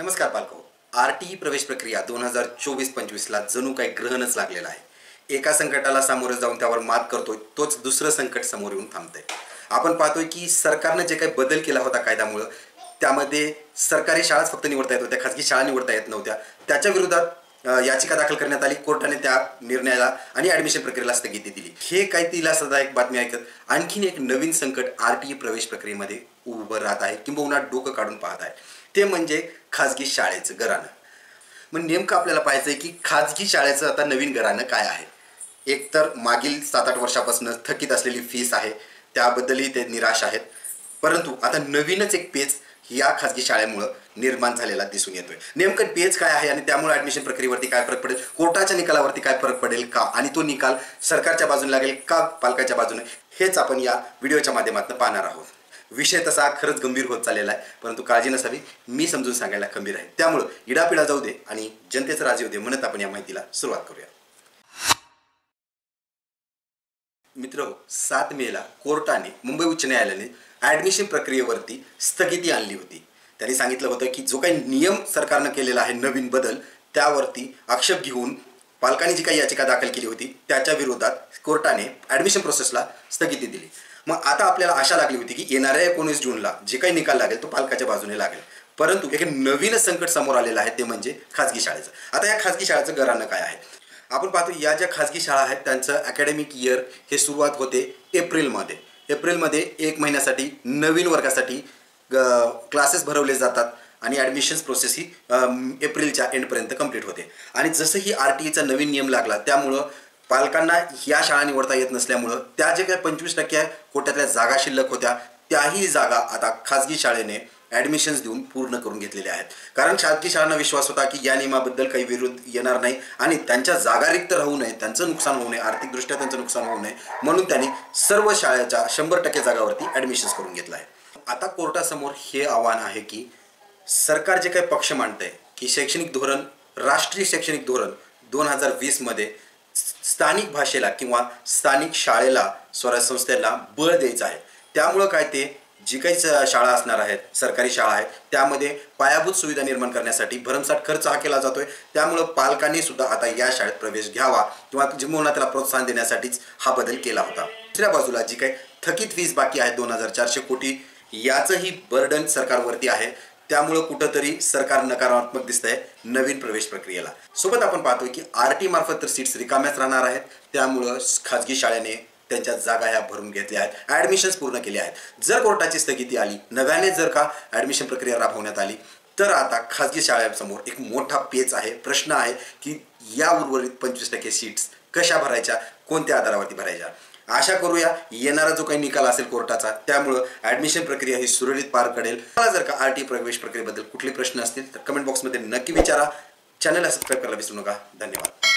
नमस्कार पालको. आरटीई प्रवेश प्रक्रिया 2024-25 ला जणू काही ग्रहणच लागलेला आहे. एका संकटाला सामोरे जाऊन त्यावर मात करतोय तोच दुसरं संकट समोर येऊन थांबतंय. आपण पाहतोय की सरकारने जे काही बदल केला होता कायद्यामुळे त्यामध्ये सरकारी शाळाच फक्त निवडता येत होत्या, खाजगी शाळा निवडता येत नव्हत्या. त्याच्या विरोधात याचिका दाखल करण्यात आली. कोर्टाने त्या निर्णयाला आणि ॲडमिशन प्रक्रियेला स्थगिती दिली. हे काही दिलासादायक बातमी ऐकत आणखीन एक नवीन संकट आरटीई प्रवेश प्रक्रियेमध्ये उभं राहत आहे किंबहुना डोकं काढून पाहत आहे. ते म्हणजे खाजगी शाळेचं घराणं. मग नेमकं आपल्याला पाहायचं आहे की खाजगी शाळेचं आता नवीन घराणं काय आहे. एकतर मागील 7-8 वर्षापासून थकीत असलेली फीस आहे, त्याबद्दलही ते निराश आहेत. परंतु आता नवीनच एक पेच या खाजगी शाळेमुळे निर्माण झालेला दिसून येतोय. नेमकं पेच काय आहे आणि त्यामुळे ॲडमिशन प्रक्रियेवरती काय फरक पडेल, कोर्टाच्या निकालावरती काय फरक पडेल का, आणि तो निकाल सरकारच्या बाजूने लागेल का पालकाच्या बाजूने, हेच आपण या व्हिडिओच्या माध्यमातून पाहणार आहोत. विषय तसा खरंच गंभीर होत चाललेला आहे, परंतु काळजी नसावी, मी समजून सांगायला खंबीर आहे. त्यामुळे इडापिडा जाऊ दे आणि जनतेचं राजी होऊ दे म्हणत आपण या माहितीला सुरुवात करूया. मित्र, 7 मेला कोर्टाने मुंबई उच्च न्यायालयाने ॲडमिशन प्रक्रियेवरती स्थगिती आणली होती. त्यांनी सांगितलं होतं की जो काही नियम सरकारनं केलेला आहे नवीन बदल, त्यावरती आक्षेप घेऊन पालकांनी जी काही याचिका दाखल केली होती त्याच्या विरोधात कोर्टाने ॲडमिशन प्रोसेसला स्थगिती दिली. मग आता आपल्याला आशा लागली होती की येणाऱ्या 19 जूनला जे काही निकाल लागेल तो पालकाच्या बाजूने लागेल. परंतु एक नवीनच संकट समोर आलेलं आहे, ते म्हणजे खाजगी शाळेचं. आता या खाजगी शाळेचं घराणं काय आहे आपण पाहतो. या ज्या खाजगी शाळा आहेत त्यांचं अकॅडमिक इयर हे सुरुवात होते एप्रिलमध्ये 1 महिन्यासाठी नवीन वर्गासाठी क्लासेस भरवले जातात आणि ॲडमिशन्स प्रोसेस ही एप्रिलच्या एंडपर्यंत कंप्लीट होते. आणि जसं ही आरटीईचा नवीन नियम लागला त्यामुळं पालकांना या शाळा निवडता येत नसल्यामुळं त्या जे काही 25% कोट्यातल्या जागा शिल्लक होत्या त्याही जागा आता खाजगी शाळेने ॲडमिशन्स देऊन पूर्ण करून घेतलेल्या आहेत. कारण खाजगी शाळांना विश्वास होता की या नियमाबद्दल काही विरोध येणार नाही आणि त्यांच्या जागा रिक्त राहू नये, त्यांचं नुकसान होऊ नये, आर्थिकदृष्ट्या त्यांचं नुकसान होऊ नये, म्हणून त्यांनी सर्व शाळेच्या 100% जागावरती ॲडमिशन्स करून घेतलं आहे. आता कोर्टासमोर हे आव्हान आहे की सरकार जे काही पक्ष मांडतंय की शैक्षणिक धोरण, राष्ट्रीय शैक्षणिक धोरण 2020 मध्ये स्थानिक भाषेला किंवा स्थानिक शाळेला, स्वराज्य संस्थेला बळ द्यायचं आहे. त्यामुळं काय, ते जी काही शाळा असणार आहेत, सरकारी शाळा आहेत, त्यामध्ये पायाभूत सुविधा निर्माण करण्यासाठी भरमसाठ खर्च हा केला जातोय. त्यामुळं पालकांनी सुद्धा आता या शाळेत प्रवेश घ्यावा किंवा जिमवना त्याला प्रोत्साहन देण्यासाठीच हा बदल केला होता. दुसऱ्या बाजूला जी काही थकीत फीस बाकी आहे 2400 कोटी, याचंही बर्डन सरकारवरती आहे. त्यामुळं कुठंतरी सरकार नकारात्मक दिसतंय नवीन प्रवेश प्रक्रियेला. सोबत आपण पाहतोय की आरटी मार्फत तर सीट्स रिकाम्याच राहणार आहेत. त्यामुळं खाजगी शाळेने त्यांच्या जागा ह्या भरून घेतल्या आहेत, ॲडमिशन्स पूर्ण केले आहेत. जर कोर्टाची स्थगिती आली, नव्याने जर का ॲडमिशन प्रक्रिया राबवण्यात आली, तर आता खाजगी शाळेसमोर एक मोठा पेच आहे. प्रश्न आहे की या उर्वरित 25% सीट्स कशा भरायच्या, कोणत्या आधारावरती भरायच्या. आशा करूया येणारा जो काही निकाल असेल कोर्टाचा त्यामुळं ॲडमिशन प्रक्रिया ही सुरळीत पार पडेल. मला जर का आरटी प्रवेश प्रक्रियेबद्दल कुठले प्रश्न असतील तर कमेंट बॉक्समध्ये नक्की विचारा. चॅनलला सबस्क्राईब करायला विसरू नका. धन्यवाद.